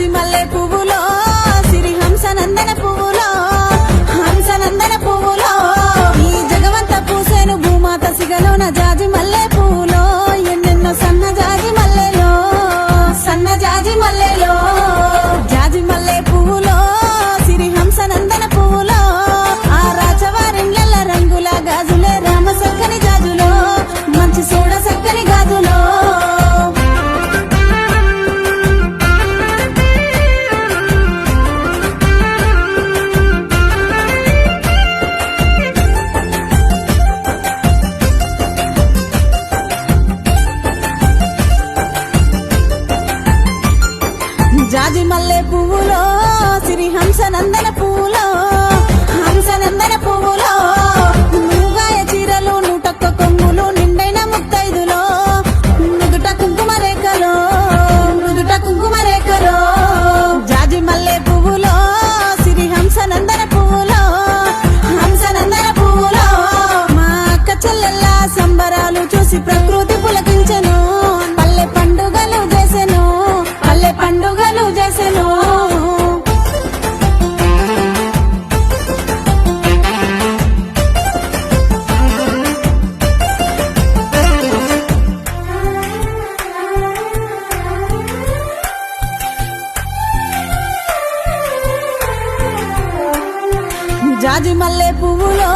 జాజి మల్లె పువ్వులో సిరి హంసనందన పువ్వులో హంసనందన పువ్వులో ఈ జగవంత పూసేను భూమాత సిగలోన జాజి మల్లె పువ్వులో ఎన్నెన్నో సన్న జాజి మల్లెలో సన్న జాజి మల్లెలో జాజి మల్లె పువ్వులో సిరి హంసనందన పువ్వులో ఆ రాజవారిండ్ల రంగుల గాజులే రామ సక్కని జాజులో మంచి సోడ సక్కని గాజులో జాజి మల్లె పువ్వులో సిరి హంసనందన పువ్వులో హంసనందన పువ్వులో మూగాయ చీరలు నూటొక్క కొంగులు నిండైన ముత్తైదులో నుదుట కుంకుమ రేఖలో నుదుట కుంకుమ రేఖలో జాజి మల్లె పువ్వులో సిరి హంసనందన పువ్వులో హంసనందన పువ్వులో మా అక్క చెల్లెల్ల సంబరాలు చూసి ప్రకృతి పులకించెను పల్లె పండుగలు చేసెను పల్లె పండుగలు చేసెను జాజి మల్లె పువ్వులో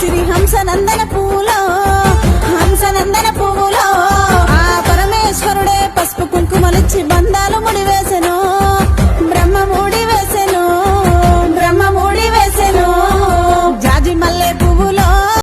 సిరి హంసనందన పువ్వులో హంసనందన పువ్వులో ఆ పరమేశ్వరుడే పసుపు కుంకుమలిచ్చి బంధాలు